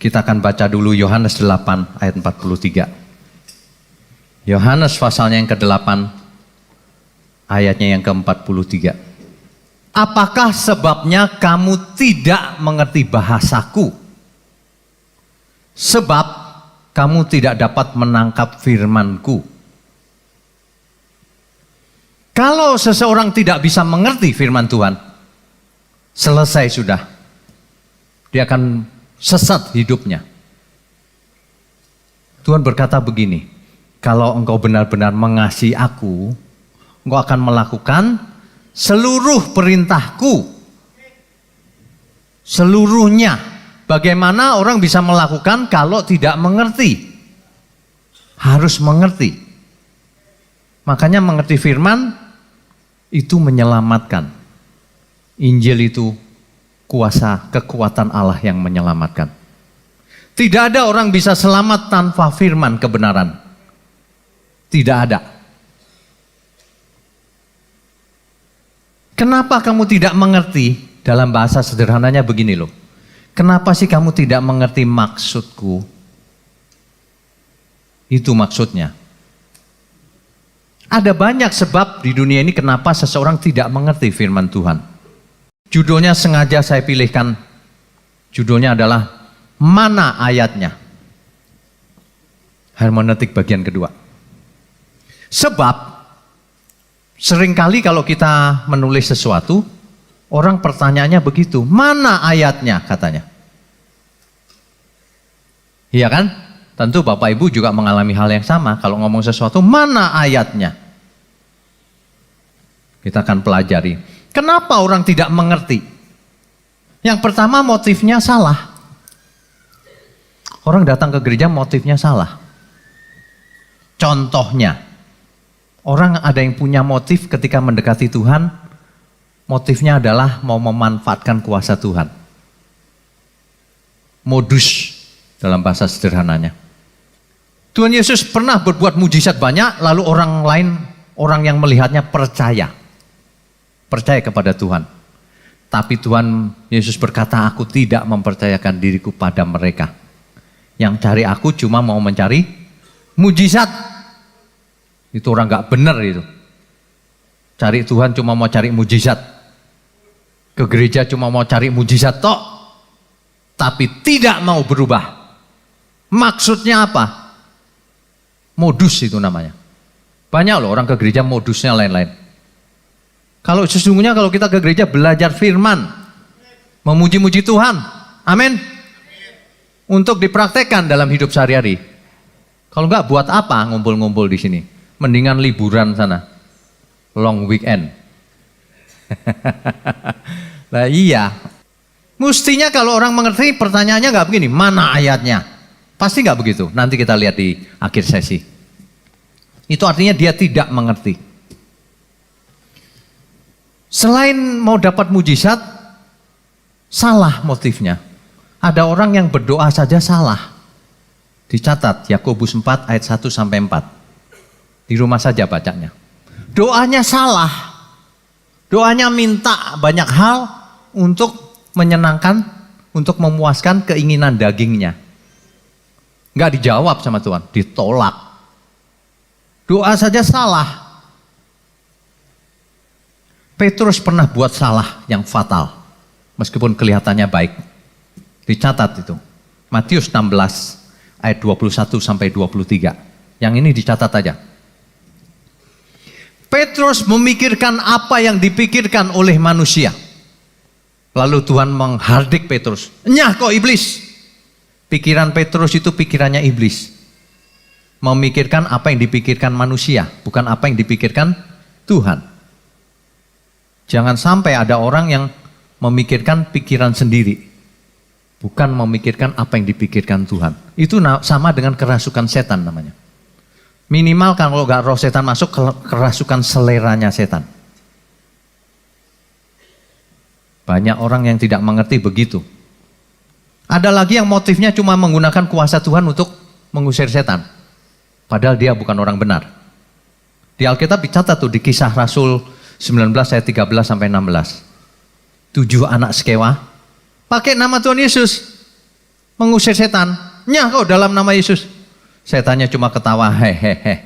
Kita akan baca dulu Yohanes 8 ayat 43. Yohanes pasalnya yang ke-8 ayatnya yang ke-43. Apakah sebabnya kamu tidak mengerti bahasaku? Sebab kamu tidak dapat menangkap firmanku. Kalau seseorang tidak bisa mengerti firman Tuhan, selesai sudah. Dia akan sesat hidupnya. Tuhan berkata begini, kalau engkau benar-benar mengasihi aku, engkau akan melakukan seluruh perintahku. Seluruhnya. Bagaimana orang bisa melakukan kalau tidak mengerti? Harus mengerti. Makanya mengerti firman itu menyelamatkan. Injil itu kuasa, kekuatan Allah yang menyelamatkan. Tidak ada orang bisa selamat tanpa firman kebenaran. Tidak ada. Kenapa kamu tidak mengerti? Dalam bahasa sederhananya begini loh. Kenapa sih kamu tidak mengerti maksudku? Itu maksudnya. Ada banyak sebab di dunia ini kenapa seseorang tidak mengerti firman Tuhan. Judulnya sengaja saya pilihkan. Judulnya adalah mana ayatnya? Hermeneutik bagian kedua. Sebab seringkali kalau kita menulis sesuatu, orang pertanyaannya begitu, mana ayatnya katanya. Iya kan? Tentu Bapak Ibu juga mengalami hal yang sama. Kalau ngomong sesuatu, mana ayatnya? Kita akan pelajari. Kenapa orang tidak mengerti? Yang pertama motifnya salah. Orang datang ke gereja motifnya salah. Contohnya, orang ada yang punya motif ketika mendekati Tuhan, motifnya adalah mau memanfaatkan kuasa Tuhan. Modus dalam bahasa sederhananya. Tuhan Yesus pernah berbuat mujizat banyak, lalu orang lain, orang yang melihatnya percaya kepada Tuhan. Tapi Tuhan Yesus berkata, aku tidak mempercayakan diriku pada mereka. Yang cari aku cuma mau mencari mujizat. Itu orang gak benar itu. Cari Tuhan cuma mau cari mujizat. Ke gereja cuma mau cari mujizat tok. Tapi tidak mau berubah. Maksudnya apa? Modus itu namanya. Banyak loh orang ke gereja modusnya lain-lain. Kalau sesungguhnya kalau kita ke gereja belajar firman, memuji-muji Tuhan, amin, untuk dipraktekkan dalam hidup sehari-hari. Kalau enggak buat apa ngumpul-ngumpul di sini? Mendingan liburan sana, long weekend. Nah iya, mestinya kalau orang mengerti pertanyaannya enggak begini, mana ayatnya? Pasti enggak begitu. Nanti kita lihat di akhir sesi. Itu artinya dia tidak mengerti. Selain mau dapat mujizat, salah motifnya. Ada orang yang berdoa saja salah. Dicatat Yakobus 4 ayat 1 sampai 4. Di rumah saja bacanya. Doanya salah. Doanya minta banyak hal untuk menyenangkan, untuk memuaskan keinginan dagingnya. Enggak dijawab sama Tuhan, ditolak. Doa saja salah. Petrus pernah buat salah yang fatal, meskipun kelihatannya baik. Dicatat itu. Matius 16 ayat 21 sampai 23. Yang ini dicatat aja. Petrus memikirkan apa yang dipikirkan oleh manusia. Lalu Tuhan menghardik Petrus. Nyah kok iblis. Pikiran Petrus itu pikirannya iblis. Memikirkan apa yang dipikirkan manusia, bukan apa yang dipikirkan Tuhan. Jangan sampai ada orang yang memikirkan pikiran sendiri. Bukan memikirkan apa yang dipikirkan Tuhan. Itu sama dengan kerasukan setan namanya. Minimal kalau gak roh setan masuk, kerasukan seleranya setan. Banyak orang yang tidak mengerti begitu. Ada lagi yang motifnya cuma menggunakan kuasa Tuhan untuk mengusir setan. Padahal dia bukan orang benar. Di Alkitab dicatat tuh di Kisah Rasul 19 ayat 13 sampai 16. 7 anak sekewa pakai nama Tuhan Yesus. mengusir setan. Nyah kau dalam nama Yesus. Setannya cuma ketawa, hehehe.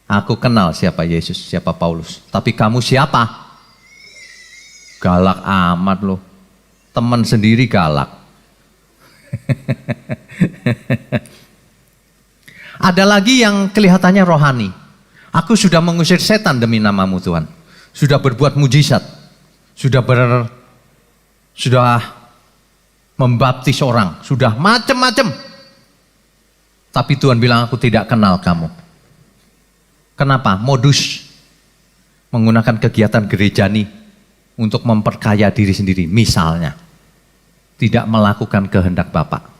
Aku kenal siapa Yesus, siapa Paulus. Tapi kamu siapa? Galak amat loh. Teman sendiri galak. Ada lagi yang kelihatannya rohani. Aku sudah mengusir setan demi namamu Tuhan. Sudah berbuat mujizat. Sudah membaptis orang. Sudah macam-macam. Tapi Tuhan bilang aku tidak kenal kamu. Kenapa? Modus. Menggunakan kegiatan gerejani untuk memperkaya diri sendiri. Misalnya. Tidak melakukan kehendak Bapa.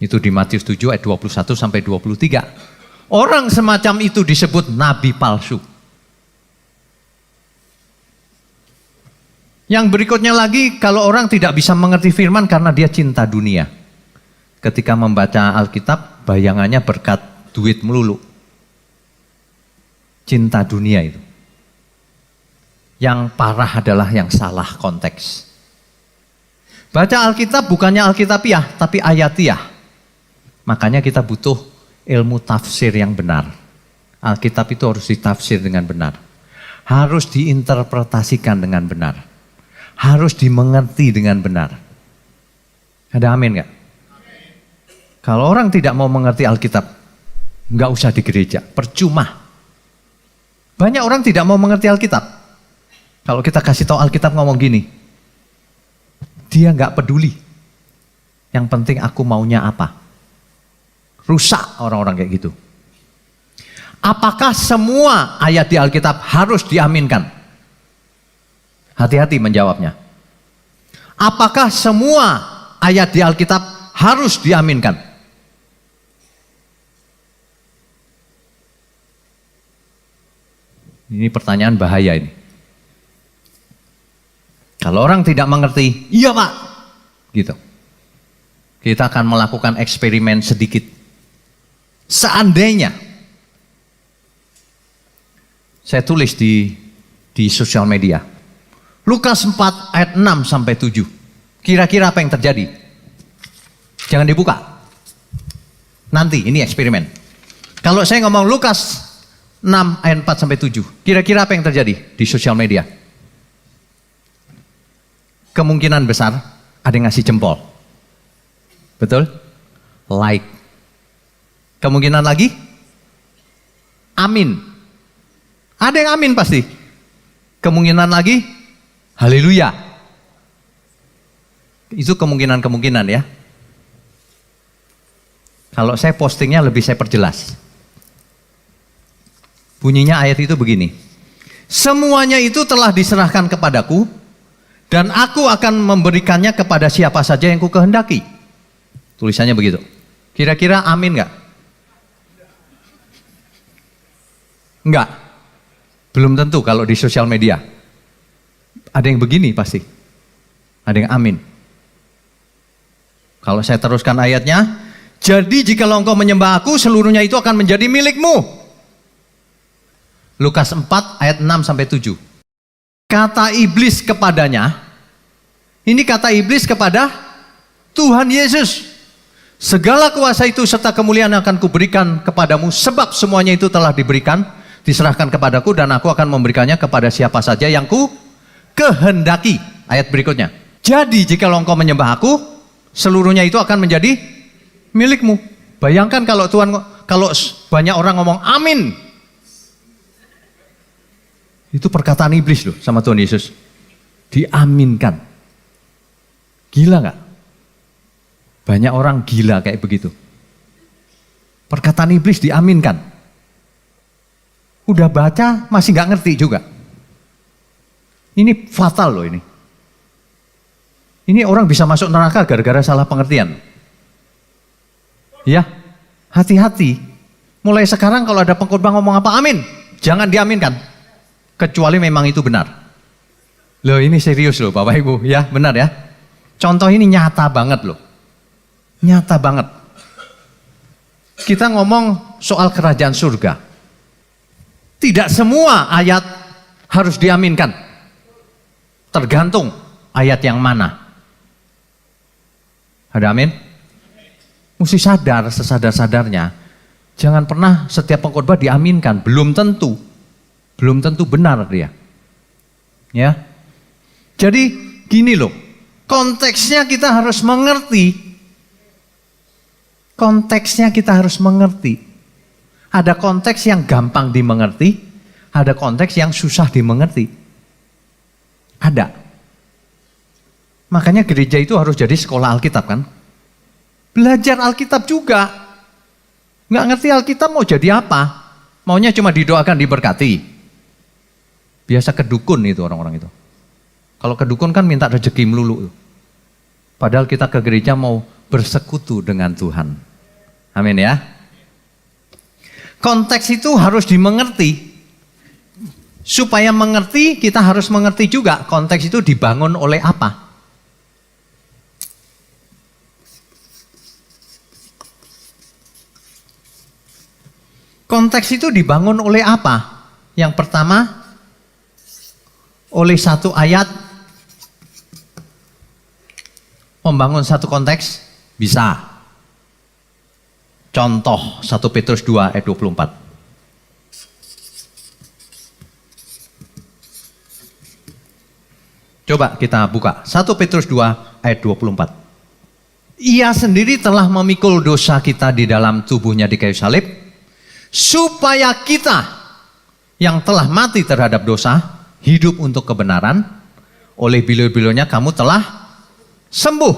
Itu di Matius 7 ayat 21 sampai 23. Orang semacam itu disebut nabi palsu. Yang berikutnya lagi, kalau orang tidak bisa mengerti firman karena dia cinta dunia. Ketika membaca Alkitab, bayangannya berkat duit melulu. Cinta dunia itu. Yang parah adalah yang salah konteks. Baca Alkitab bukannya Alkitabiah, tapi ayatiah. Makanya kita butuh ilmu tafsir yang benar. Alkitab itu harus ditafsir dengan benar. Harus diinterpretasikan dengan benar. Harus dimengerti dengan benar. Ada amin gak? Kalau orang tidak mau mengerti Alkitab, nggak usah di gereja, percuma. Banyak orang tidak mau mengerti Alkitab. Kalau kita kasih tahu Alkitab ngomong gini, dia nggak peduli. Yang penting aku maunya apa. Rusak orang-orang kayak gitu. Apakah semua ayat di Alkitab harus diaminkan? Hati-hati menjawabnya. Apakah semua ayat di Alkitab harus diaminkan? Ini pertanyaan bahaya ini. Kalau orang tidak mengerti, iya Pak, gitu. Kita akan melakukan eksperimen sedikit. Seandainya, saya tulis di sosial media, Lukas 4 ayat 6 sampai 7. Kira-kira apa yang terjadi? Jangan dibuka. Nanti, ini eksperimen. Kalau saya ngomong Lukas 6 ayat 4 sampai 7, kira-kira apa yang terjadi di sosial media? Kemungkinan besar ada yang ngasih jempol. Betul? Like. Kemungkinan lagi? Amin. Ada yang amin pasti. Kemungkinan lagi? Haleluya. Itu kemungkinan-kemungkinan ya. Kalau saya postingnya lebih saya perjelas. Bunyinya ayat itu begini. Semuanya itu telah diserahkan kepadaku, dan aku akan memberikannya kepada siapa saja yang ku kehendaki. Tulisannya begitu. Kira-kira amin gak? Enggak. Belum tentu kalau di sosial media. Ada yang begini pasti. Ada yang amin. Kalau saya teruskan ayatnya, jadi jikalau engkau menyembah aku, seluruhnya itu akan menjadi milikmu. Lukas 4 ayat 6 sampai 7. Kata iblis kepadanya, ini kata iblis kepada Tuhan Yesus. Segala kuasa itu serta kemuliaan akan kuberikan kepadamu, sebab semuanya itu telah diberikan, diserahkan kepadaku, dan aku akan memberikannya kepada siapa saja yang ku kehendaki. Ayat berikutnya. Jadi jikalau engkau menyembah aku, seluruhnya itu akan menjadi milikmu. Bayangkan kalau banyak orang ngomong amin. Itu perkataan iblis loh sama Tuhan Yesus. Diaminkan. Gila gak? Banyak orang gila kayak begitu. Perkataan iblis diaminkan. Udah baca masih gak ngerti juga. Ini fatal loh ini. Ini orang bisa masuk neraka gara-gara salah pengertian. Ya, hati-hati. Mulai sekarang kalau ada pengkhotbah ngomong apa amin, jangan diaminkan. Kecuali memang itu benar. Loh ini serius loh Bapak Ibu, ya benar ya. Contoh ini nyata banget loh. Nyata banget. Kita ngomong soal kerajaan surga. Tidak semua ayat harus diaminkan. Tergantung ayat yang mana. Ada amin? Mesti sadar sesadar-sadarnya. Jangan pernah setiap pengkhotbah diaminkan, belum tentu. Belum tentu benar dia. Ya. Jadi gini loh, konteksnya kita harus mengerti. Konteksnya kita harus mengerti. Ada konteks yang gampang dimengerti, ada konteks yang susah dimengerti. Ada. Makanya gereja itu harus jadi sekolah Alkitab kan? Belajar Alkitab juga. Nggak ngerti Alkitab mau jadi apa? Maunya cuma didoakan, diberkati. Biasa kedukun itu orang-orang itu. Kalau kedukun kan minta rezeki melulu. Padahal kita ke gereja mau bersekutu dengan Tuhan. Amin ya. Konteks itu harus dimengerti. Supaya mengerti, kita harus mengerti juga konteks itu dibangun oleh apa. Konteks itu dibangun oleh apa? Yang pertama, oleh satu ayat. Membangun satu konteks bisa. Contoh 1 Petrus 2 ayat 24. Coba kita buka 1 Petrus 2 ayat 24. Ia sendiri telah memikul dosa kita di dalam tubuhnya di kayu salib, supaya kita yang telah mati terhadap dosa hidup untuk kebenaran. Oleh beliau-beliaunya kamu telah sembuh.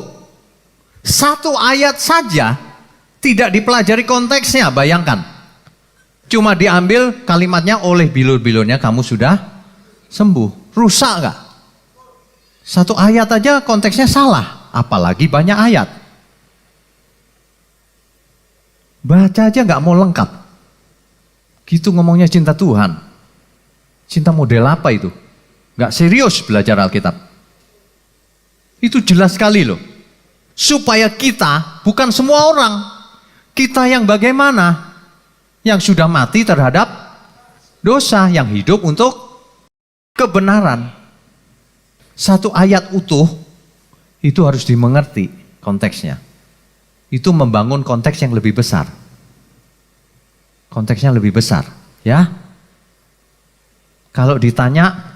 Satu ayat saja tidak dipelajari konteksnya, bayangkan. Cuma diambil kalimatnya oleh beliau-beliaunya kamu sudah sembuh. Rusak gak? Satu ayat aja konteksnya salah, apalagi banyak ayat. Baca aja gak mau lengkap. Gitu ngomongnya cinta Tuhan. Cinta model apa itu? Gak serius belajar Alkitab. Itu jelas sekali loh. Supaya kita, bukan semua orang, kita yang bagaimana? Yang sudah mati terhadap dosa, yang hidup untuk kebenaran. Satu ayat utuh, itu harus dimengerti konteksnya. Itu membangun konteks yang lebih besar. Konteksnya lebih besar, ya. Kalau ditanya,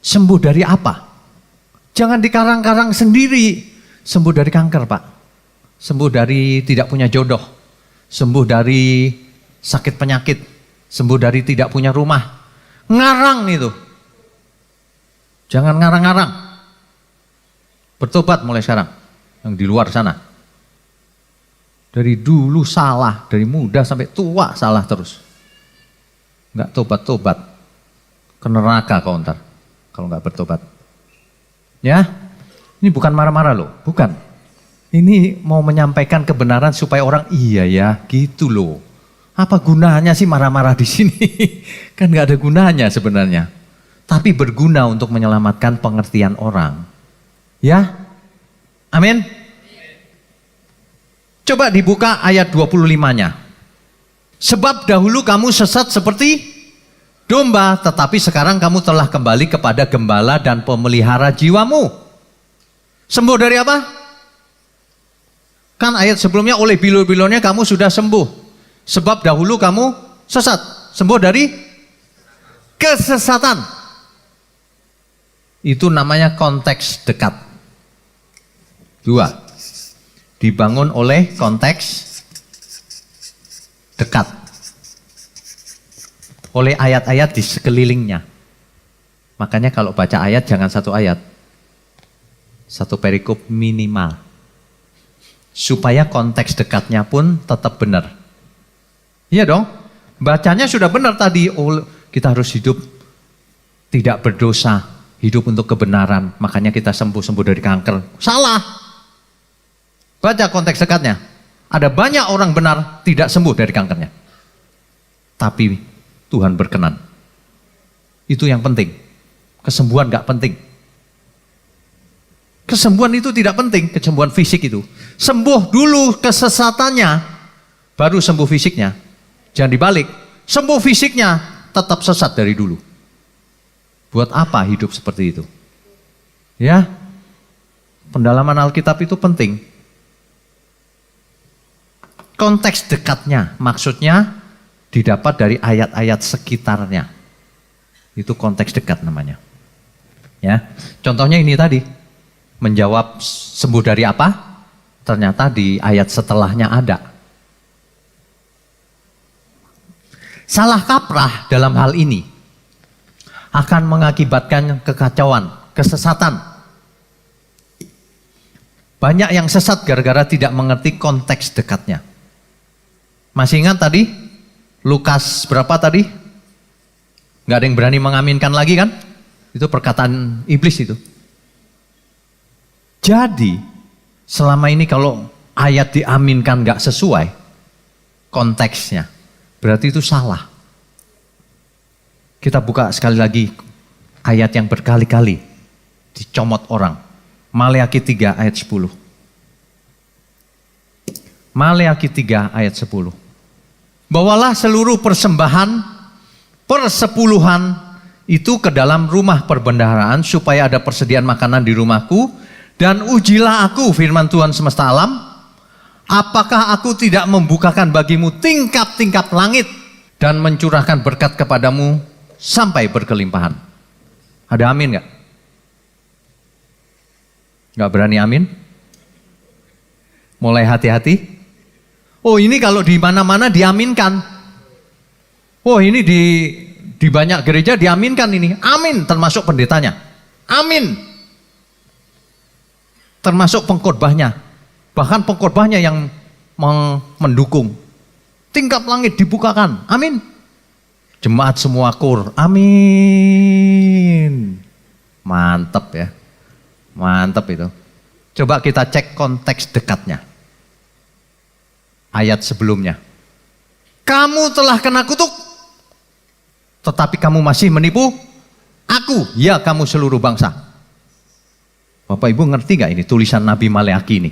sembuh dari apa? Jangan dikarang-karang sendiri. Sembuh dari kanker, Pak. Sembuh dari tidak punya jodoh. Sembuh dari sakit penyakit. Sembuh dari tidak punya rumah. Ngarang itu. Jangan ngarang-ngarang. Bertobat mulai sekarang. Yang di luar sana. Dari dulu salah. Dari muda sampai tua salah terus. Enggak tobat-tobat. Ke neraka kau ntar. Kalau enggak bertobat. Ya. Ini bukan marah-marah loh. Bukan. Ini mau menyampaikan kebenaran supaya orang iya ya gitu loh. Apa gunanya sih marah-marah di sini? Kan enggak ada gunanya sebenarnya. Tapi berguna untuk menyelamatkan pengertian orang. Ya? Amin? Coba dibuka ayat 25-nya. Sebab dahulu kamu sesat seperti domba, tetapi sekarang kamu telah kembali kepada gembala dan pemelihara jiwamu. Sembuh dari apa? Kan ayat sebelumnya oleh bilo-bilonya kamu sudah sembuh. Sebab dahulu kamu sesat. Sembuh dari kesesatan. Itu namanya konteks dekat. Dua, dibangun oleh konteks dekat. Oleh ayat-ayat di sekelilingnya. Makanya kalau baca ayat jangan satu ayat. Satu perikop minimal. Supaya konteks dekatnya pun tetap benar. Iya dong, bacanya sudah benar tadi. Oh, kita harus hidup tidak berdosa. Hidup untuk kebenaran, makanya kita sembuh dari kanker. Salah. Baca konteks dekatnya. Ada banyak orang benar tidak sembuh dari kankernya. Tapi Tuhan berkenan. Itu yang penting. Kesembuhan gak penting. Kesembuhan itu tidak penting, kesembuhan fisik itu. Sembuh dulu kesesatannya, baru sembuh fisiknya. Jangan dibalik. Sembuh fisiknya, tetap sesat dari dulu. Buat apa hidup seperti itu? Ya, pendalaman Alkitab itu penting. Konteks dekatnya maksudnya didapat dari ayat-ayat sekitarnya. Itu konteks dekat namanya. Ya, contohnya ini tadi, menjawab sembuh dari apa? Ternyata di ayat setelahnya ada. Salah kaprah dalam hal ini akan mengakibatkan kekacauan, kesesatan. Banyak yang sesat gara-gara tidak mengerti konteks dekatnya. Masih ingat tadi? Lukas berapa tadi? Gak ada yang berani mengaminkan lagi kan? Itu perkataan iblis itu. Jadi, selama ini kalau ayat diaminkan gak sesuai konteksnya, berarti itu salah. Kita buka sekali lagi ayat yang berkali-kali dicomot orang. Maleakhi 3 ayat 10. Maleakhi 3 ayat 10. Bawalah seluruh persembahan persepuluhan itu ke dalam rumah perbendaharaan supaya ada persediaan makanan di rumahku, dan ujilah aku, firman Tuhan semesta alam, apakah aku tidak membukakan bagimu tingkap-tingkap langit dan mencurahkan berkat kepadamu sampai berkelimpahan. Ada amin gak? Gak berani amin? Mulai hati-hati. Oh, ini kalau di mana-mana diaminkan. Oh, ini di banyak gereja diaminkan ini. Amin, termasuk pendetanya. Amin. Termasuk pengkhotbahnya. Bahkan pengkhotbahnya yang mendukung. Tingkap langit dibukakan. Amin. Jemaat semua kur. Amin. Mantap ya. Mantap itu. Coba kita cek konteks dekatnya. Ayat sebelumnya. Kamu telah kena kutuk, tetapi kamu masih menipu aku, ya kamu seluruh bangsa. Bapak Ibu ngerti gak ini tulisan Nabi Maleakhi ini?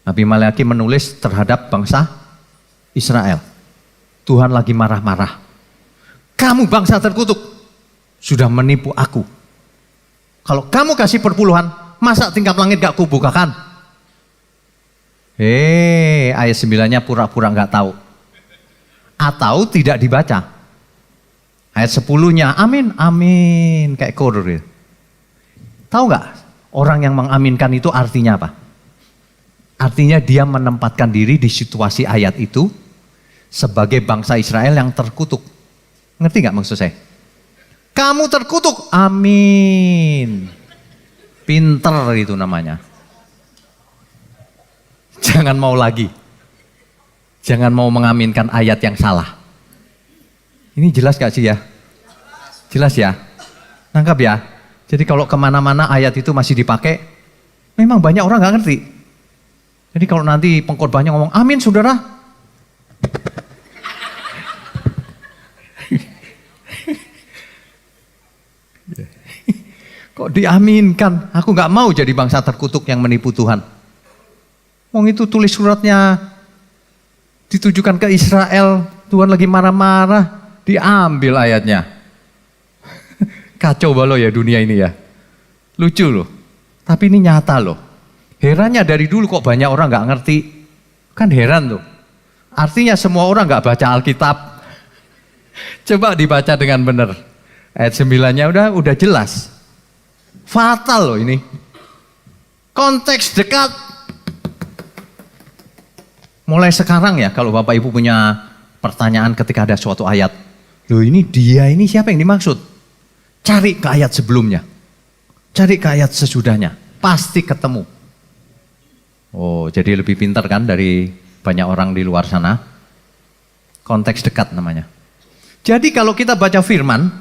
Nabi Maleakhi menulis terhadap bangsa Israel. Tuhan lagi marah-marah. Kamu bangsa terkutuk, sudah menipu aku. Kalau kamu kasih perpuluhan, masa tingkap langit gak kubukakan? Ayat 9-nya pura-pura gak tahu. Atau tidak dibaca. Ayat 10-nya amin, amin. Kayak kodur ya. Tahu gak orang yang mengaminkan itu artinya apa? Artinya dia menempatkan diri di situasi ayat itu sebagai bangsa Israel yang terkutuk. Ngerti gak maksud saya? Kamu terkutuk, amin. Pinter itu namanya. Jangan mau lagi. Jangan mau mengaminkan ayat yang salah. Ini jelas gak sih ya? Jelas ya? Nangkap ya? Jadi kalau kemana-mana ayat itu masih dipakai, memang banyak orang gak ngerti. Jadi kalau nanti pengkhotbahnya ngomong, amin saudara. Kok diaminkan? Aku gak mau jadi bangsa terkutuk yang menipu Tuhan. Wong itu tulis suratnya ditujukan ke Israel, Tuhan lagi marah-marah, diambil ayatnya. Kacau balau ya dunia ini ya. Lucu loh, tapi ini nyata loh. Herannya dari dulu kok banyak orang gak ngerti. Kan heran tuh. Artinya semua orang gak baca Alkitab. Coba dibaca dengan benar. Ayat 9-nya udah jelas. Fatal loh ini. Konteks dekat. Mulai sekarang ya, kalau Bapak Ibu punya pertanyaan ketika ada suatu ayat, loh ini dia ini siapa yang dimaksud? Cari ke ayat sebelumnya, cari ke ayat sesudahnya, pasti ketemu. Oh, jadi lebih pintar kan dari banyak orang di luar sana? Konteks dekat namanya. Jadi kalau kita baca firman,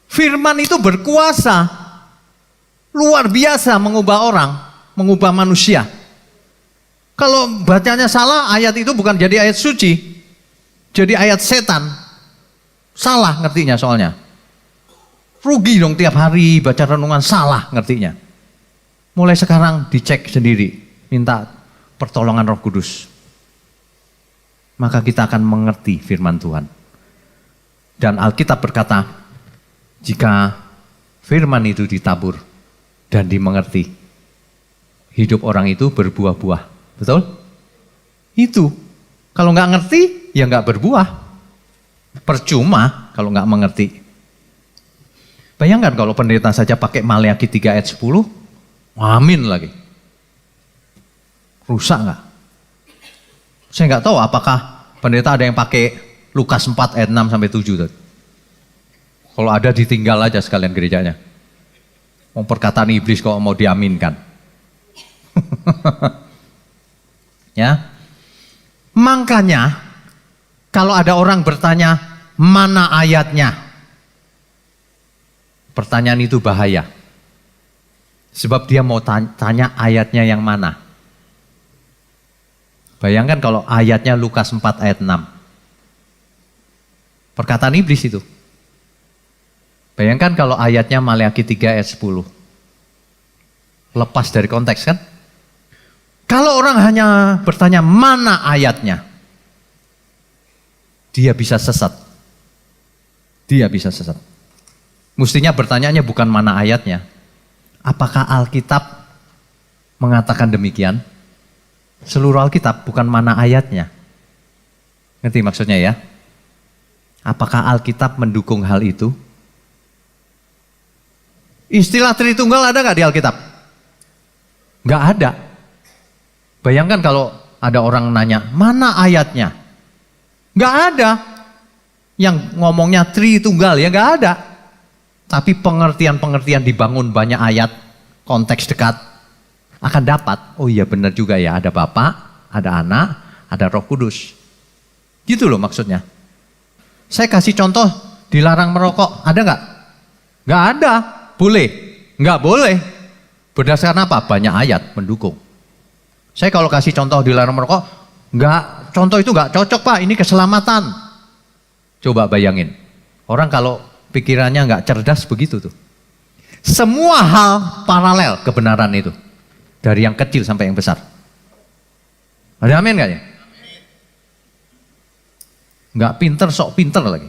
firman itu berkuasa, luar biasa mengubah orang, mengubah manusia. Kalau bacanya salah, ayat itu bukan jadi ayat suci, jadi ayat setan. Salah ngertinya soalnya. Rugi dong tiap hari baca renungan salah ngertinya. Mulai sekarang dicek sendiri, minta pertolongan Roh Kudus. Maka kita akan mengerti firman Tuhan. Dan Alkitab berkata, jika firman itu ditabur dan dimengerti, hidup orang itu berbuah-buah. Betul? Itu Kalau nggak ngerti, ya nggak berbuah. Percuma kalau nggak mengerti. Bayangkan kalau pendeta saja pakai Maleakhi 3 ayat 10, amin lagi. Rusak nggak? Saya nggak tahu apakah pendeta ada yang pakai Lukas 4 ayat 6 sampai 7 tadi. Kalau ada ditinggal aja sekalian gerejanya. Mau perkataan iblis kok mau diaminkan. Ya. Makanya kalau ada orang bertanya, mana ayatnya? Pertanyaan itu bahaya. Sebab dia mau tanya ayatnya yang mana. Bayangkan kalau ayatnya Lukas 4 ayat 6. Perkataan iblis itu. Bayangkan kalau ayatnya Maleakhi 3 ayat 10. Lepas dari konteks kan? Kalau orang hanya bertanya mana ayatnya, dia bisa sesat. Dia bisa sesat. Mestinya bertanyanya bukan mana ayatnya. Apakah Alkitab mengatakan demikian? Seluruh Alkitab, bukan mana ayatnya. Ngerti maksudnya ya? Apakah Alkitab mendukung hal itu? Istilah Tritunggal ada gak di Alkitab? Gak ada. Bayangkan kalau ada orang nanya, mana ayatnya? Gak ada. Yang ngomongnya Tritunggal ya gak ada. Tapi pengertian-pengertian dibangun banyak ayat, konteks dekat, akan dapat, oh iya benar juga ya, ada Bapa, ada Anak, ada Roh Kudus. Gitu loh maksudnya. Saya kasih contoh, dilarang merokok, ada nggak? Nggak ada. Boleh? Nggak boleh. Berdasarkan apa? Banyak ayat mendukung. Saya kalau kasih contoh dilarang merokok, nggak, contoh itu nggak cocok Pak, ini keselamatan. Coba bayangin, orang kalau pikirannya nggak cerdas begitu tuh. Semua hal paralel kebenaran itu. Dari yang kecil sampai yang besar. Ada amin gak ya? Nggak pinter, sok pinter lagi.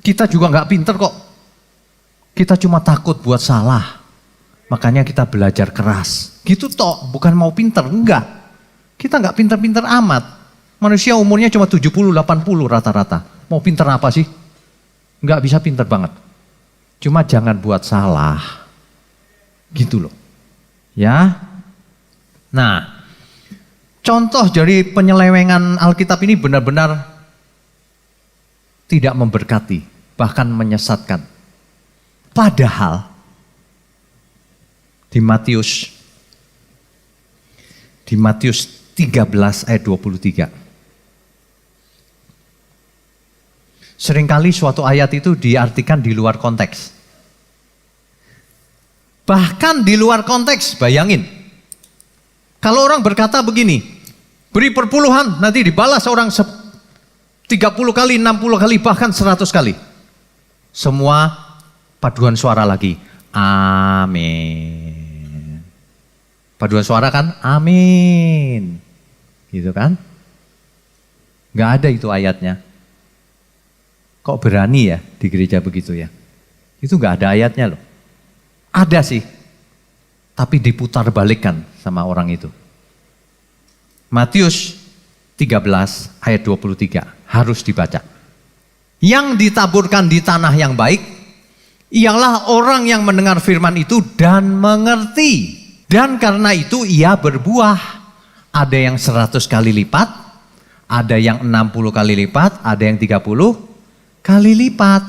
Kita juga nggak pinter kok. Kita cuma takut buat salah. Makanya kita belajar keras. Gitu toh, bukan mau pinter, enggak. Kita nggak pinter-pinter amat. Manusia umurnya cuma 70-80 rata-rata. Mau pinter apa sih? Nggak bisa pinter banget. Cuma jangan buat salah. Gitu loh. Ya. Nah, contoh dari penyelewengan Alkitab ini benar-benar tidak memberkati, bahkan menyesatkan. Padahal di Matius 13 ayat 23. Seringkali suatu ayat itu diartikan di luar konteks. Bahkan di luar konteks, bayangin. Kalau orang berkata begini, beri perpuluhan, nanti dibalas orang 30 kali, 60 kali, bahkan 100 kali. Semua paduan suara lagi, amin. Paduan suara kan, amin. Gitu kan? Gak ada itu ayatnya. Kok berani ya di gereja begitu ya? Itu gak ada ayatnya loh. Ada sih, tapi diputar balikkan sama orang itu. Matius 13 ayat 23 harus dibaca. Yang ditaburkan di tanah yang baik, ialah orang yang mendengar firman itu dan mengerti. Dan karena itu ia berbuah. Ada yang 100 kali lipat, ada yang 60 kali lipat, ada yang 30 kali lipat.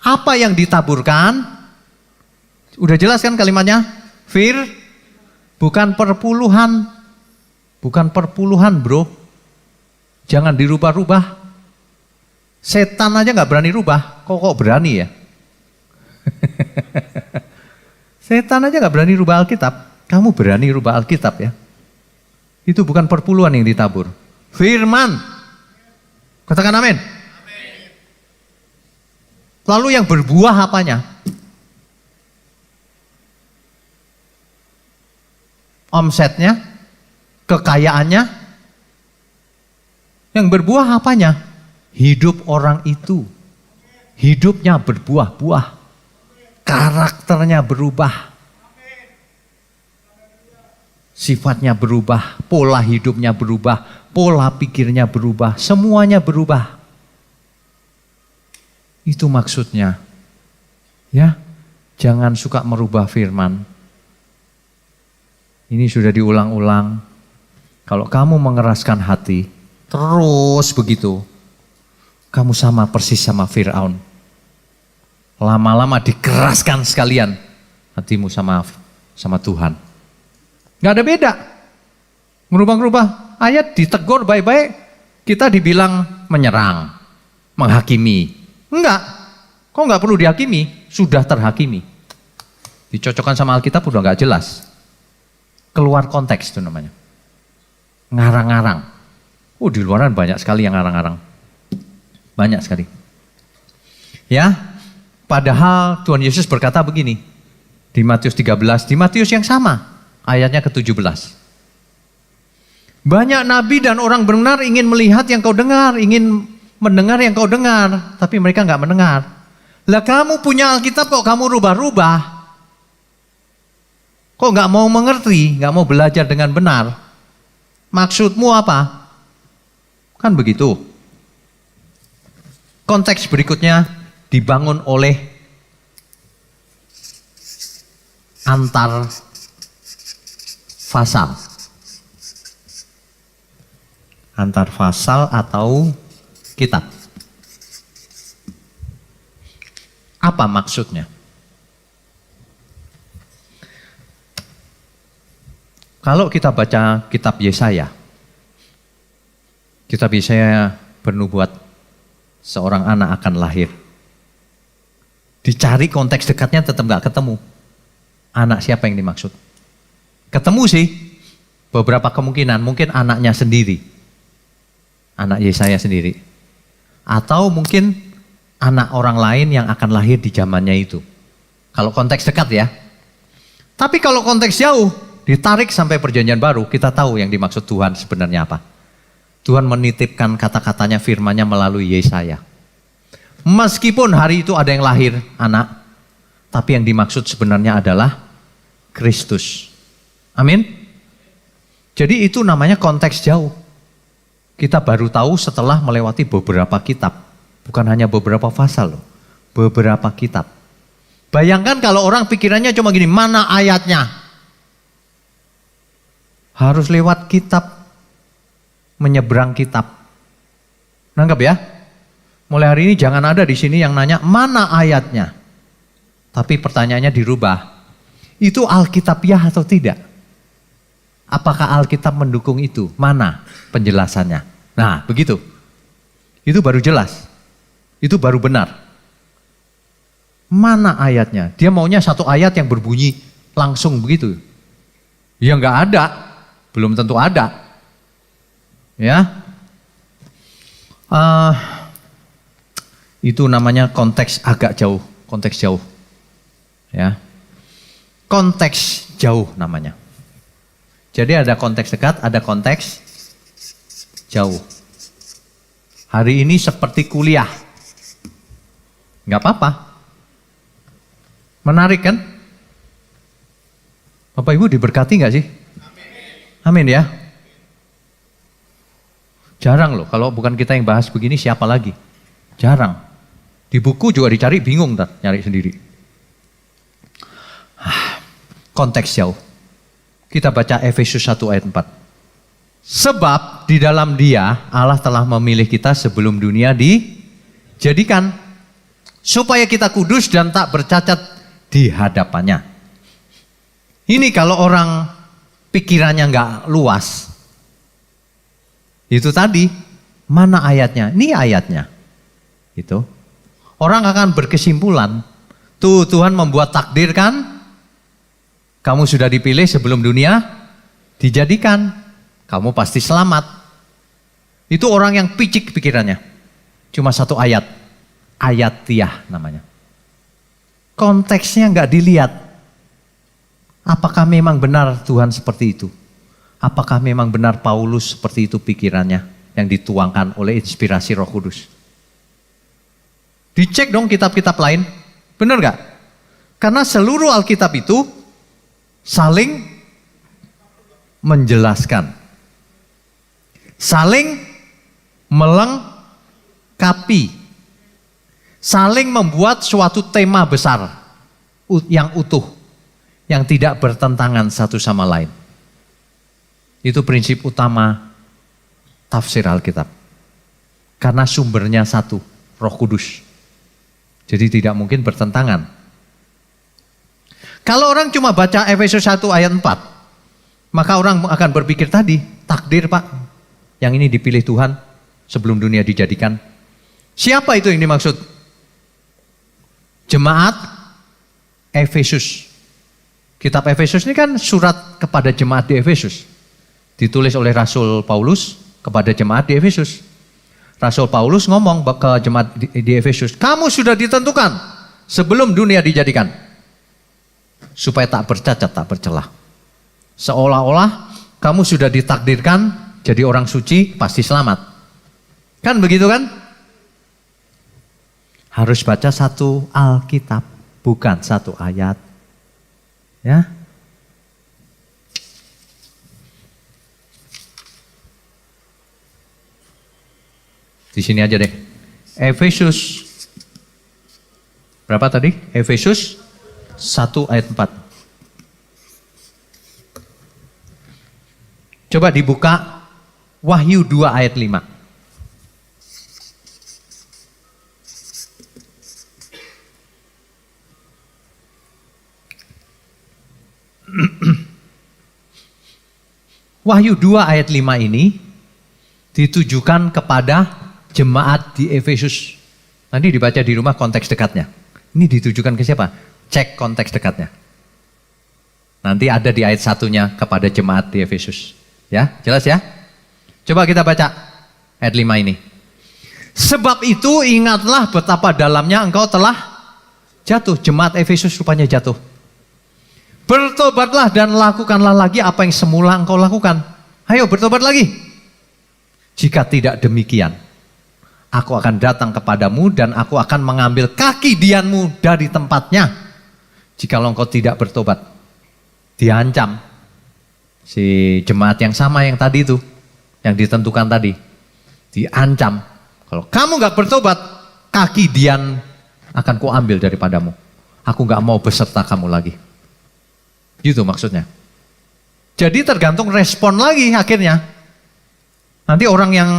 Apa yang ditaburkan? Udah jelas kan kalimatnya? Bukan perpuluhan. Bukan perpuluhan bro. Jangan dirubah-rubah. Setan aja gak berani rubah. Kok berani ya? Setan aja gak berani rubah Alkitab. Kamu berani rubah Alkitab ya? Itu bukan perpuluhan yang ditabur. Firman. Katakan amin. Lalu yang berbuah apanya? Omsetnya, kekayaannya, yang berbuah apanya? Hidup orang itu. Hidupnya berbuah-buah. Karakternya berubah. sifatnya berubah, pola hidupnya berubah, pola pikirnya berubah, semuanya berubah. Itu maksudnya. Ya, jangan suka merubah firman. Ini sudah diulang-ulang. Kalau kamu mengeraskan hati, terus begitu, kamu sama persis sama Firaun. Lama-lama dikeraskan sekalian hatimu sama Tuhan. Gak ada beda. Merubah-rubah ayat, ditegur baik-baik, kita dibilang menyerang, menghakimi. Enggak, kok gak perlu dihakimi? Sudah terhakimi. Dicocokkan sama Alkitab udah gak jelas. Keluar konteks itu namanya. Ngarang-ngarang. Oh, di luaran banyak sekali yang ngarang-ngarang. Banyak sekali. Ya, padahal Tuhan Yesus berkata begini. Di Matius 13, di Matius yang sama. Ayatnya ke-17. Banyak nabi dan orang benar ingin melihat yang kau dengar. Ingin mendengar yang kau dengar. Tapi mereka gak mendengar. Lah kamu punya Alkitab kok kamu rubah-rubah. Kok gak mau mengerti, gak mau belajar dengan benar. Maksudmu apa? Kan begitu. Konteks berikutnya dibangun oleh antar fasal. Antar fasal atau kitab. Apa maksudnya? Kalau kita baca kitab Yesaya, kitab Yesaya bernubuat seorang anak akan lahir. Dicari konteks dekatnya tetap gak ketemu. Anak siapa yang dimaksud? Ketemu sih, beberapa kemungkinan, mungkin anaknya sendiri. Anak Yesaya sendiri. Atau mungkin anak orang lain yang akan lahir di zamannya itu. Kalau konteks dekat ya. Tapi kalau konteks jauh, ditarik sampai perjanjian baru, kita tahu yang dimaksud Tuhan sebenarnya apa. Tuhan menitipkan kata-katanya, firman-Nya melalui Yesaya. Meskipun hari itu ada yang lahir anak, tapi yang dimaksud sebenarnya adalah Kristus. Amin. Jadi itu namanya konteks jauh. Kita baru tahu setelah melewati beberapa kitab. Bukan hanya beberapa pasal loh. Beberapa kitab. Bayangkan kalau orang pikirannya cuma gini, mana ayatnya? Harus lewat kitab, menyeberang kitab. Nangkep ya? Mulai hari ini jangan ada di sini yang nanya mana ayatnya. Tapi pertanyaannya dirubah. Itu Alkitabiah atau tidak? Apakah Alkitab mendukung itu? Mana penjelasannya? Nah, begitu. Itu baru jelas. Itu baru benar. Mana ayatnya? Dia maunya satu ayat yang berbunyi langsung begitu. Ya nggak ada. Belum tentu ada, ya. Itu namanya konteks agak jauh, konteks jauh, ya. Konteks jauh namanya. Jadi ada konteks dekat, ada konteks jauh. Hari ini seperti kuliah, nggak apa-apa, menarik kan? Bapak Ibu diberkati nggak sih? Amin ya. Jarang loh, kalau bukan kita yang bahas begini siapa lagi? Jarang. Di buku juga dicari bingung ntar, nyari sendiri. Konteks jauh. Kita baca Efesus 1 ayat 4. Sebab di dalam Dia Allah telah memilih kita sebelum dunia dijadikan supaya kita kudus dan tak bercacat di hadapannya. Ini kalau orang pikirannya nggak luas, itu tadi mana ayatnya? Ini ayatnya, itu orang akan berkesimpulan. Tuh Tuhan membuat takdir kan, kamu sudah dipilih sebelum dunia dijadikan, kamu pasti selamat. Itu orang yang picik pikirannya, cuma satu ayat, ayatiah namanya. Konteksnya nggak dilihat. Apakah memang benar Tuhan seperti itu? Apakah memang benar Paulus seperti itu pikirannya yang dituangkan oleh inspirasi Roh Kudus? Dicek dong kitab-kitab lain, benar gak? Karena seluruh Alkitab itu saling menjelaskan, saling melengkapi, saling membuat suatu tema besar yang utuh, yang tidak bertentangan satu sama lain. Itu prinsip utama tafsir Alkitab. Karena sumbernya satu, Roh Kudus. Jadi tidak mungkin bertentangan. Kalau orang cuma baca Efesus 1 ayat 4, maka orang akan berpikir tadi, takdir Pak, yang ini dipilih Tuhan sebelum dunia dijadikan. Siapa itu yang dimaksud? Jemaat Efesus. Kitab Efesus ini kan surat kepada jemaat di Efesus. Ditulis oleh Rasul Paulus kepada jemaat di Efesus. Rasul Paulus ngomong ke jemaat di Efesus, kamu sudah ditentukan sebelum dunia dijadikan. Supaya tak bercacat, tak bercelah. Seolah-olah kamu sudah ditakdirkan jadi orang suci, pasti selamat. Kan begitu kan? Harus baca satu Alkitab, bukan satu ayat. Ya. Di sini aja deh. Efesus berapa tadi? Efesus 1 ayat 4. Coba dibuka Wahyu 2 ayat 5. Wahyu 2 ayat 5 ini ditujukan kepada jemaat di Efesus. Nanti dibaca di rumah konteks dekatnya. Ini ditujukan ke siapa? Cek konteks dekatnya. Nanti ada di ayat satunya kepada jemaat di Efesus. Ya, jelas ya? Coba kita baca ayat 5 ini. Sebab itu ingatlah betapa dalamnya engkau telah jatuh. Jemaat Efesus rupanya jatuh. Bertobatlah dan lakukanlah lagi apa yang semula engkau lakukan. Ayo bertobat lagi. Jika tidak demikian, aku akan datang kepadamu dan aku akan mengambil kaki dianmu dari tempatnya. Jikalau engkau tidak bertobat, diancam si jemaat yang sama yang tadi itu, yang ditentukan tadi, diancam. Kalau kamu nggak bertobat, kaki Dian akan kuambil daripadamu. Aku nggak mau beserta kamu lagi. Gitu maksudnya. Jadi tergantung respon lagi akhirnya. Nanti orang yang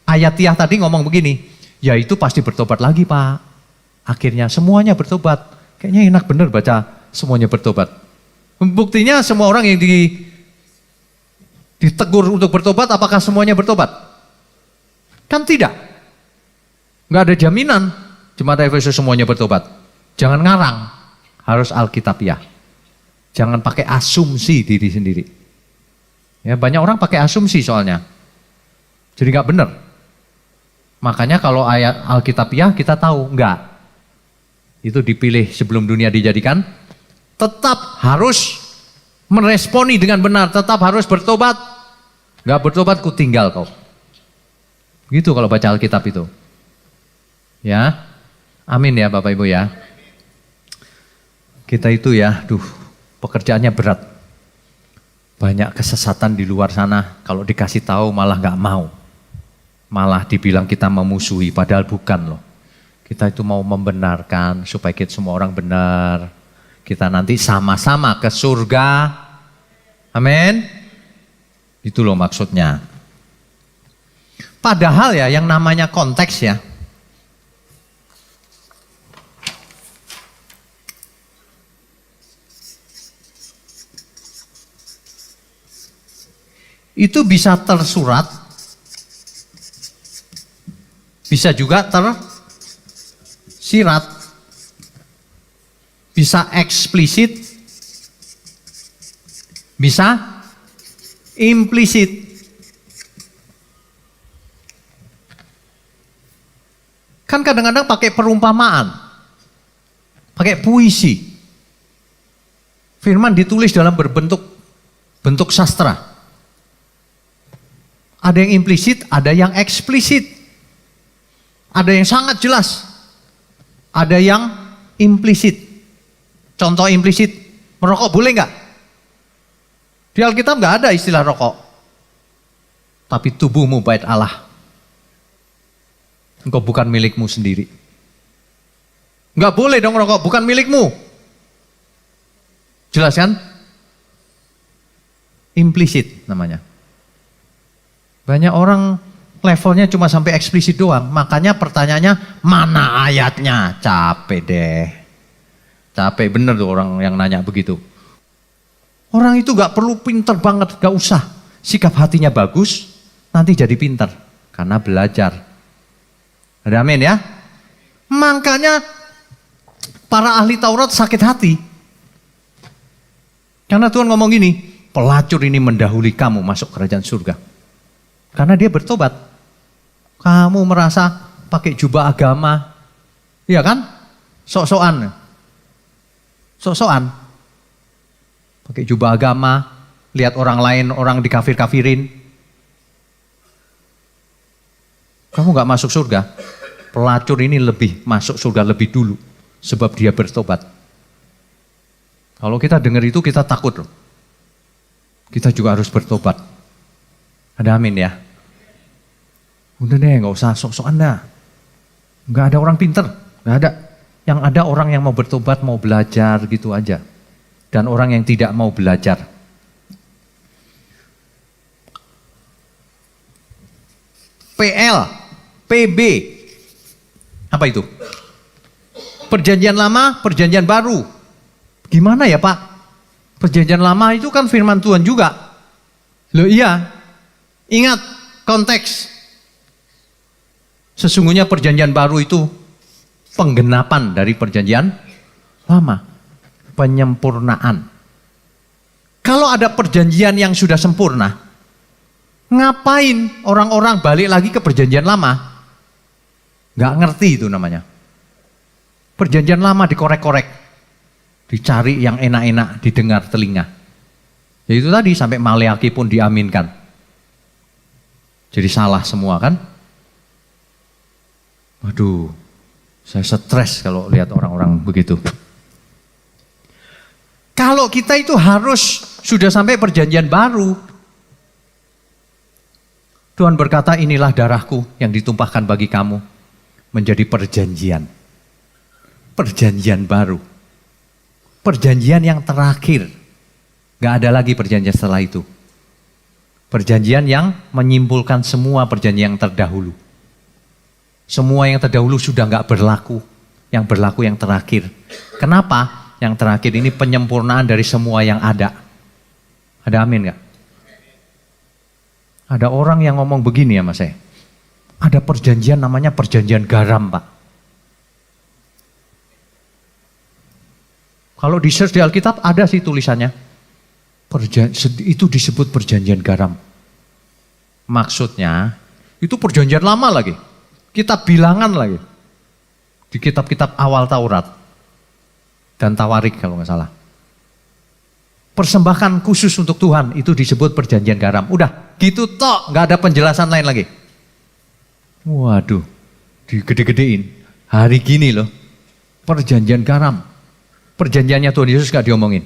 ayatiah tadi ngomong begini, ya itu pasti bertobat lagi Pak. Akhirnya semuanya bertobat. Kayaknya enak bener baca semuanya bertobat. Buktinya semua orang yang ditegur untuk bertobat, apakah semuanya bertobat? Kan tidak. Nggak ada jaminan jemaat Efesus semuanya bertobat. Jangan ngarang, harus Alkitabiah. Jangan pakai asumsi diri sendiri. Ya, banyak orang pakai asumsi soalnya. Jadi nggak benar. Makanya kalau ayat Alkitabiah kita tahu, enggak. Itu dipilih sebelum dunia dijadikan, tetap harus meresponi dengan benar, tetap harus bertobat. Enggak bertobat ku tinggal kau. Gitu kalau baca Alkitab itu. Ya. Amin ya Bapak Ibu ya. Kita itu ya, pekerjaannya berat. Banyak kesesatan di luar sana, kalau dikasih tahu malah nggak mau. Malah dibilang kita memusuhi, padahal bukan loh. Kita itu mau membenarkan supaya kita semua orang benar. Kita nanti sama-sama ke surga. Amin. Itu loh maksudnya. Padahal ya yang namanya konteks ya. Itu bisa tersurat. Bisa juga tersirat, bisa eksplisit, bisa implisit. Kan kadang-kadang pakai perumpamaan, pakai puisi. Firman ditulis dalam bentuk sastra. Ada yang implisit, ada yang eksplisit. Ada yang sangat jelas, ada yang implisit. Contoh implisit, merokok boleh nggak? Di Alkitab nggak ada istilah rokok. Tapi tubuhmu bait Allah. Engkau bukan milikmu sendiri. Nggak boleh dong rokok, bukan milikmu. Jelas kan? Implisit namanya. Banyak orang levelnya cuma sampai eksplisit doang. Makanya pertanyaannya, mana ayatnya? Capek deh. Capek bener tuh orang yang nanya begitu. Orang itu gak perlu pinter banget, gak usah. Sikap hatinya bagus, nanti jadi pinter. Karena belajar. Ada amin ya? Makanya para ahli Taurat sakit hati. Karena Tuhan ngomong gini, pelacur ini mendahului kamu masuk kerajaan surga. Karena dia bertobat. Kamu merasa pakai jubah agama, iya kan? Sok-sokan. Sok-sokan. Pakai jubah agama, lihat orang lain, orang dikafir-kafirin. Kamu gak masuk surga. Pelacur ini lebih masuk surga lebih dulu. Sebab dia bertobat. Kalau kita dengar itu kita takut loh. Kita juga harus bertobat. Ada amin ya? Udah deh, gak usah sok-sokan dah. Gak ada orang pinter, gak ada. Yang ada orang yang mau bertobat, mau belajar gitu aja. Dan orang yang tidak mau belajar. PL, PB. Apa itu? Perjanjian lama, perjanjian baru. Gimana ya Pak? Perjanjian lama itu kan firman Tuhan juga. Loh iya, ingat konteks. Sesungguhnya perjanjian baru itu penggenapan dari perjanjian lama. Penyempurnaan. Kalau ada perjanjian yang sudah sempurna, ngapain orang-orang balik lagi ke perjanjian lama? Gak ngerti itu namanya. Perjanjian lama dikorek-korek. Dicari yang enak-enak, didengar telinga. Ya itu tadi sampai Maleaki pun diaminkan. Jadi salah semua kan? Waduh, saya stres kalau lihat orang-orang begitu. Kalau kita itu harus sudah sampai perjanjian baru. Tuhan berkata, inilah darahku yang ditumpahkan bagi kamu. Menjadi perjanjian. Perjanjian baru. Perjanjian yang terakhir. Gak ada lagi perjanjian setelah itu. Perjanjian yang menyimpulkan semua perjanjian yang terdahulu. Semua yang terdahulu sudah gak berlaku. Yang berlaku yang terakhir. Kenapa? Yang terakhir ini penyempurnaan dari semua yang ada. Ada amin gak? Ada orang yang ngomong begini ya mas saya. Ada perjanjian namanya perjanjian garam Pak. Kalau di search di Alkitab ada sih tulisannya. Itu disebut perjanjian garam. Maksudnya itu perjanjian lama lagi. Kitab bilangan lagi. Di kitab-kitab awal Taurat. Dan Tawarik kalau nggak salah. Persembahan khusus untuk Tuhan itu disebut perjanjian garam. Udah gitu tok, nggak ada penjelasan lain lagi. Waduh, digede-gedein. Hari gini loh, perjanjian garam. Perjanjiannya Tuhan Yesus nggak diomongin.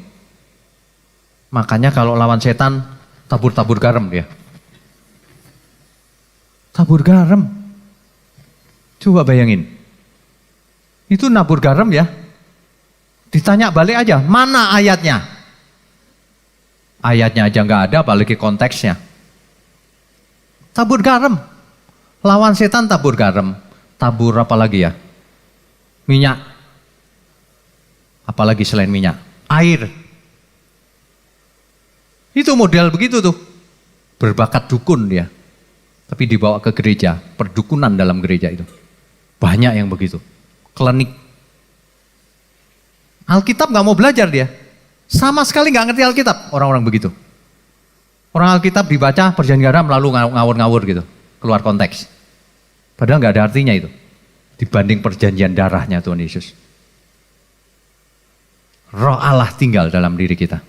Makanya kalau lawan setan, tabur-tabur garam dia. Tabur garam. Coba bayangin. Itu nabur garam ya. Ditanya balik aja, mana ayatnya? Ayatnya aja nggak ada, apalagi konteksnya. Tabur garam. Lawan setan tabur garam. Tabur apa lagi ya? Minyak. Apalagi selain minyak? Air. Itu model begitu tuh. Berbakat dukun dia. Tapi dibawa ke gereja. Perdukunan dalam gereja itu. Banyak yang begitu. Klinik. Alkitab gak mau belajar dia. Sama sekali gak ngerti Alkitab orang-orang begitu. Orang Alkitab dibaca perjanjian garam lalu ngawur-ngawur gitu. Keluar konteks. Padahal gak ada artinya itu. Dibanding perjanjian darahnya Tuhan Yesus. Roh Allah tinggal dalam diri kita.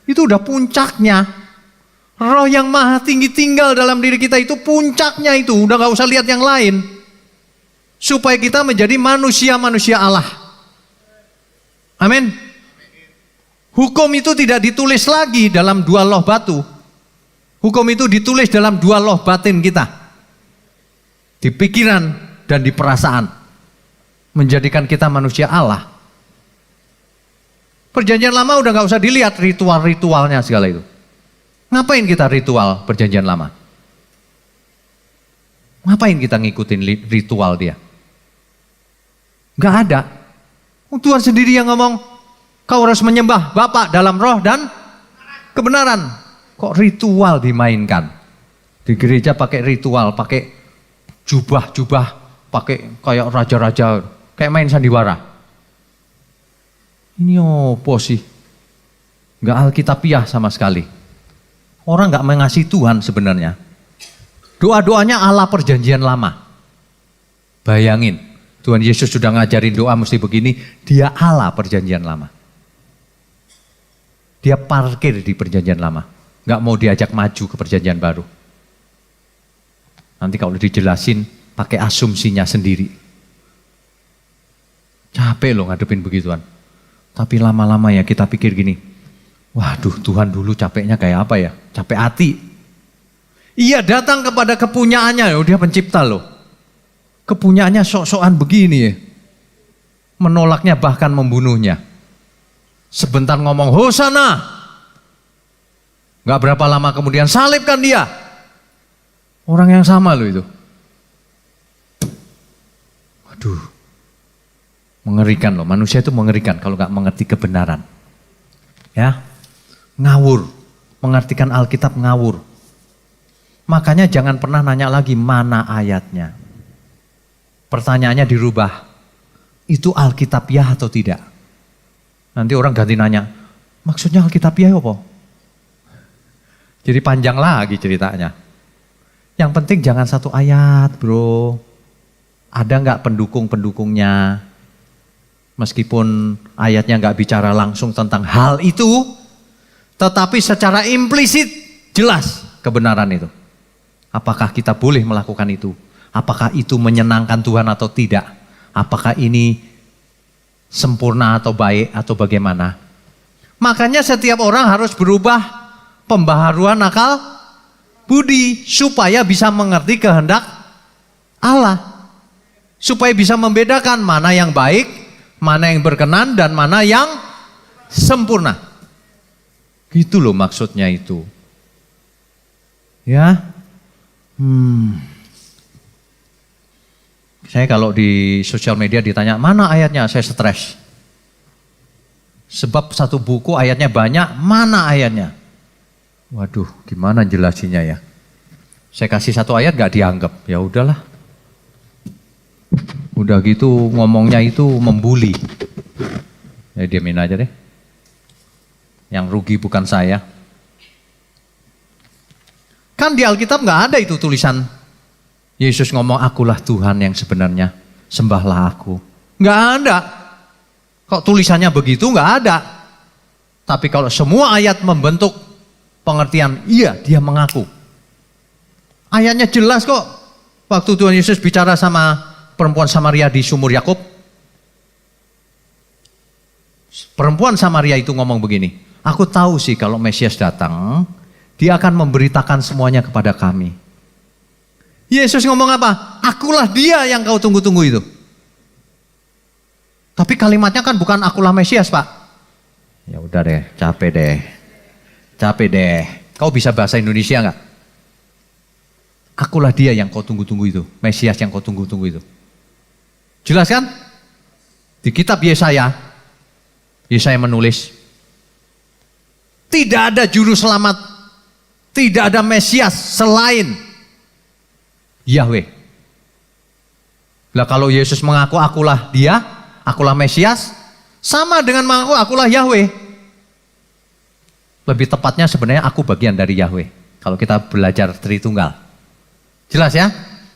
Itu udah puncaknya. Roh yang maha tinggi tinggal dalam diri kita itu puncaknya itu. Udah gak usah lihat yang lain. Supaya kita menjadi manusia-manusia Allah. Amin. Hukum itu tidak ditulis lagi dalam 2 loh batu. Hukum itu ditulis dalam 2 loh batin kita. Di pikiran dan di perasaan. Menjadikan kita manusia Allah. Perjanjian lama udah gak usah dilihat ritual-ritualnya segala itu. Ngapain kita ritual perjanjian lama? Ngapain kita ngikutin ritual dia? Gak ada. Tuhan sendiri yang ngomong, kau harus menyembah Bapa dalam roh dan kebenaran. Kok ritual dimainkan? Di gereja pakai ritual, pakai jubah-jubah, pakai kayak raja-raja, kayak main sandiwara. Ini apa sih? Gak alkitabiah sama sekali. Orang gak mengasihi Tuhan sebenarnya. Doa-doanya ala perjanjian lama. Bayangin, Tuhan Yesus sudah ngajarin doa mesti begini, dia ala perjanjian lama. Dia parkir di perjanjian lama. Gak mau diajak maju ke perjanjian baru. Nanti kalau dijelasin pakai asumsinya sendiri. Capek loh ngadepin begituan. Tapi lama-lama ya kita pikir gini, waduh Tuhan dulu capeknya kayak apa ya? Capek hati. Ia datang kepada kepunyaannya, dia pencipta loh. Kepunyaannya sok-sokan begini ya. Menolaknya bahkan membunuhnya. Sebentar ngomong Hosana. Gak berapa lama kemudian salibkan dia. Orang yang sama loh itu. Waduh. Mengerikan loh, manusia itu mengerikan kalau gak mengerti kebenaran. Ya, ngawur. Mengartikan Alkitab ngawur. Makanya jangan pernah nanya lagi mana ayatnya. Pertanyaannya dirubah. Itu Alkitabiah atau tidak? Nanti orang ganti nanya, maksudnya Alkitabiah apa? Jadi panjang lagi ceritanya. Yang penting jangan satu ayat bro. Ada nggak pendukung-pendukungnya? Meskipun ayatnya nggak bicara langsung tentang hal itu, tetapi secara implisit jelas kebenaran itu. Apakah kita boleh melakukan itu? Apakah itu menyenangkan Tuhan atau tidak? Apakah ini sempurna atau baik atau bagaimana? Makanya setiap orang harus berubah pembaharuan akal budi supaya bisa mengerti kehendak Allah. Supaya bisa membedakan mana yang baik, mana yang berkenan dan mana yang sempurna. Gitu loh maksudnya itu. Ya. Saya kalau di sosial media ditanya, mana ayatnya? Saya stres. Sebab satu buku ayatnya banyak, mana ayatnya? Waduh, gimana jelasinnya ya? Saya kasih satu ayat gak dianggap, ya udahlah. Udah gitu ngomongnya itu membuli. Ya diamin aja deh. Yang rugi bukan saya. Kan di Alkitab gak ada itu tulisan Yesus ngomong akulah Tuhan yang sebenarnya, sembahlah aku. Gak ada. Kok tulisannya begitu gak ada. Tapi kalau semua ayat membentuk pengertian, iya dia mengaku. Ayatnya jelas kok. Waktu Tuhan Yesus bicara sama perempuan Samaria di sumur Yakub. Perempuan Samaria itu ngomong begini, aku tahu sih kalau Mesias datang, dia akan memberitakan semuanya kepada kami. Yesus ngomong apa? Akulah dia yang kau tunggu-tunggu itu. Tapi kalimatnya kan bukan akulah Mesias, Pak. Ya udah deh, capek deh. Capek deh. Kau bisa bahasa Indonesia enggak? Akulah dia yang kau tunggu-tunggu itu. Mesias yang kau tunggu-tunggu itu. Jelas kan? Di kitab Yesaya menulis, tidak ada juru selamat, tidak ada Mesias selain Yahweh. Lah kalau Yesus mengaku akulah dia, akulah Mesias, sama dengan mengaku akulah Yahweh. Lebih tepatnya sebenarnya aku bagian dari Yahweh. Kalau kita belajar Tritunggal. Jelas ya?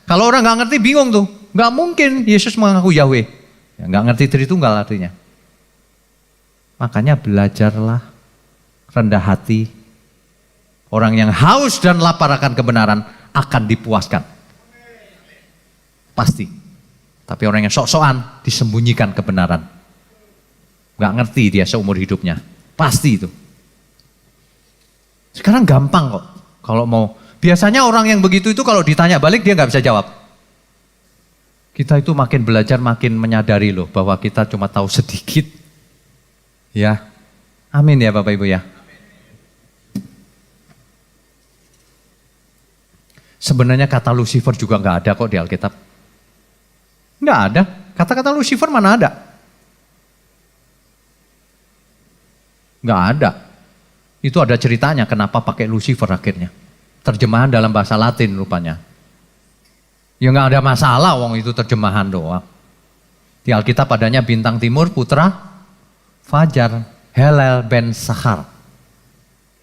Kalau orang nggak ngerti bingung tuh. Nggak mungkin Yesus mengaku Yahweh. Ya, nggak ngerti Tritunggal artinya. Makanya belajarlah rendah hati. Orang yang haus dan lapar akan kebenaran akan dipuaskan. Pasti. Tapi orang yang sok-sokan disembunyikan kebenaran. Nggak ngerti dia seumur hidupnya. Pasti itu. Sekarang gampang kok kalau mau. Biasanya orang yang begitu itu kalau ditanya balik dia nggak bisa jawab. Kita itu makin belajar makin menyadari loh bahwa kita cuma tahu sedikit. Ya, amin ya Bapak Ibu ya. Sebenarnya kata Lucifer juga nggak ada kok di Alkitab. Nggak ada. Kata-kata Lucifer mana ada? Nggak ada. Itu ada ceritanya kenapa pakai Lucifer akhirnya. Terjemahan dalam bahasa Latin rupanya. Ya nggak ada masalah, wong itu terjemahan doang. Di Alkitab adanya bintang timur, putra Fajar, Helel ben Sahar.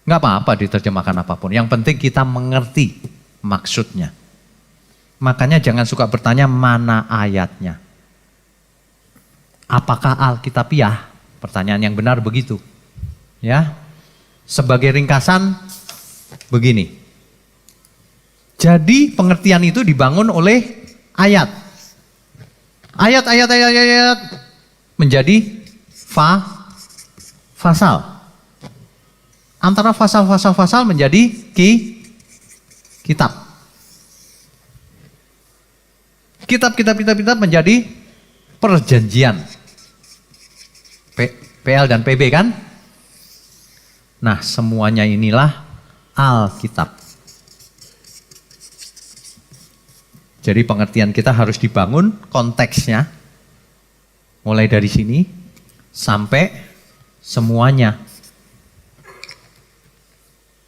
Nggak apa-apa diterjemahkan apapun. Yang penting kita mengerti maksudnya. Makanya jangan suka bertanya mana ayatnya. Apakah Alkitabiah? Pertanyaan yang benar begitu. Ya. Sebagai ringkasan begini. Jadi pengertian itu dibangun oleh ayat. Ayat menjadi fasal. Antara fasal menjadi kitab. Kitab menjadi perjanjian. PL dan PB kan? Nah, semuanya inilah Alkitab. Jadi pengertian kita harus dibangun konteksnya. Mulai dari sini sampai semuanya.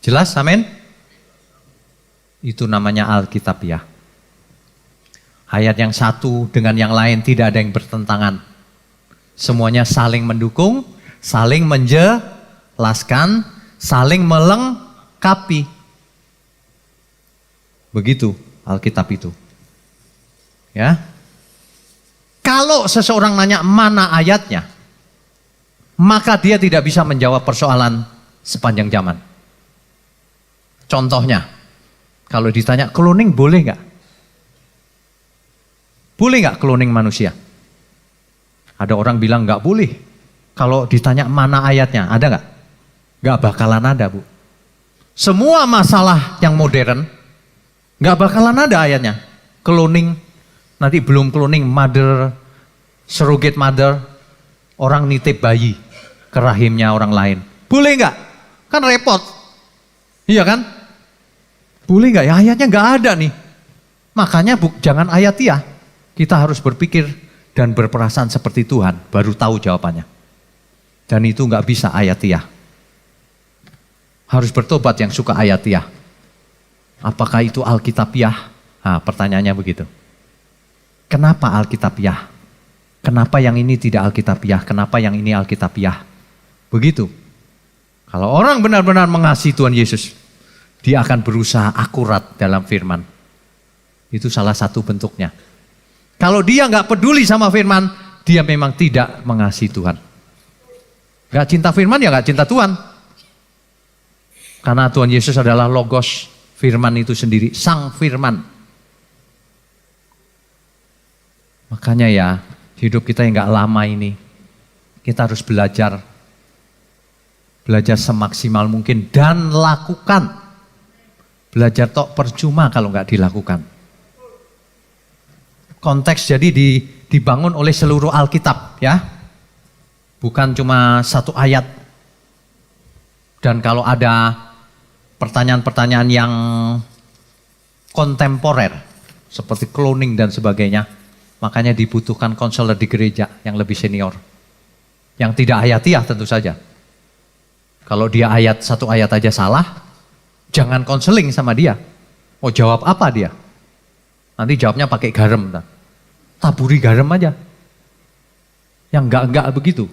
Jelas, amin? Itu namanya Alkitabiah. Ayat yang satu dengan yang lain tidak ada yang bertentangan. Semuanya saling mendukung, saling menjelaskan, saling melengkapi. Begitu Alkitab itu. Ya. Kalau seseorang nanya mana ayatnya, maka dia tidak bisa menjawab persoalan sepanjang zaman. Contohnya, kalau ditanya cloning boleh nggak? Boleh nggak cloning manusia? Ada orang bilang nggak boleh. Kalau ditanya mana ayatnya, ada nggak? Nggak bakalan ada, Bu. Semua masalah yang modern, nggak bakalan ada ayatnya. Cloning, nanti belum cloning, surrogate mother, orang nitip bayi ke rahimnya orang lain. Boleh nggak? Kan repot. Iya kan? Boleh nggak? Ya ayatnya nggak ada nih. Makanya jangan ayatiah. Kita harus berpikir dan berperasaan seperti Tuhan, baru tahu jawabannya. Dan itu nggak bisa ayatiah. Harus bertobat yang suka ayatiah. Apakah itu Alkitabiah? Nah, pertanyaannya begitu. Kenapa Alkitabiah? Kenapa yang ini tidak Alkitabiah? Kenapa yang ini Alkitabiah? Begitu. Kalau orang benar-benar mengasihi Tuhan Yesus, dia akan berusaha akurat dalam firman. Itu salah satu bentuknya. Kalau dia nggak peduli sama firman, dia memang tidak mengasihi Tuhan. Nggak cinta firman ya nggak cinta Tuhan. Karena Tuhan Yesus adalah logos, firman itu sendiri, sang firman. Makanya ya, hidup kita yang nggak lama ini, kita harus belajar semaksimal mungkin dan lakukan. Belajar tok percuma kalau nggak dilakukan. Konteks jadi dibangun oleh seluruh Alkitab ya. Bukan cuma satu ayat. Dan kalau ada pertanyaan-pertanyaan yang kontemporer seperti cloning dan sebagainya, makanya dibutuhkan konselor di gereja yang lebih senior. Yang tidak ayatiah tentu saja. Kalau dia satu ayat aja salah, jangan konseling sama dia. Mau jawab apa dia? Nanti jawabnya pakai garam. Taburi garam aja. Yang enggak begitu.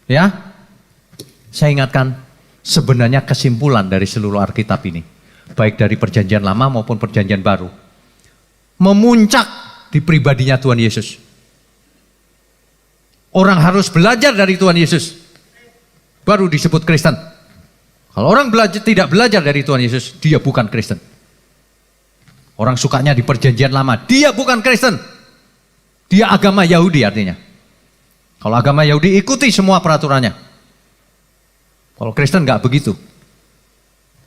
Ya. Saya ingatkan, sebenarnya kesimpulan dari seluruh Alkitab ini, baik dari perjanjian lama maupun perjanjian baru, memuncak di pribadinya Tuhan Yesus. Orang harus belajar dari Tuhan Yesus, baru disebut Kristen. Kalau orang tidak belajar dari Tuhan Yesus, dia bukan Kristen. Orang sukanya di perjanjian lama, dia bukan Kristen. Dia agama Yahudi artinya. Kalau agama Yahudi ikuti semua peraturannya. Kalau Kristen nggak begitu.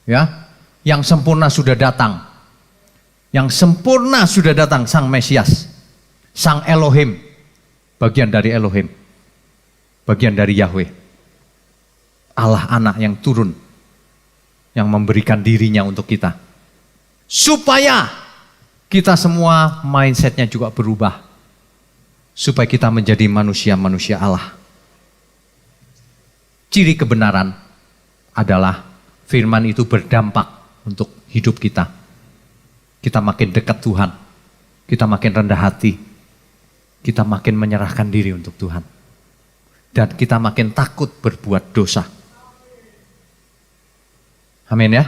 Ya, yang sempurna sudah datang. Yang sempurna sudah datang Sang Mesias, Sang Elohim, bagian dari Elohim, bagian dari Yahweh. Allah anak yang turun, yang memberikan dirinya untuk kita. Supaya kita semua mindsetnya juga berubah. Supaya kita menjadi manusia-manusia Allah. Ciri kebenaran adalah firman itu berdampak untuk hidup kita. Kita makin dekat Tuhan, kita makin rendah hati, kita makin menyerahkan diri untuk Tuhan. Dan kita makin takut berbuat dosa. Amin ya.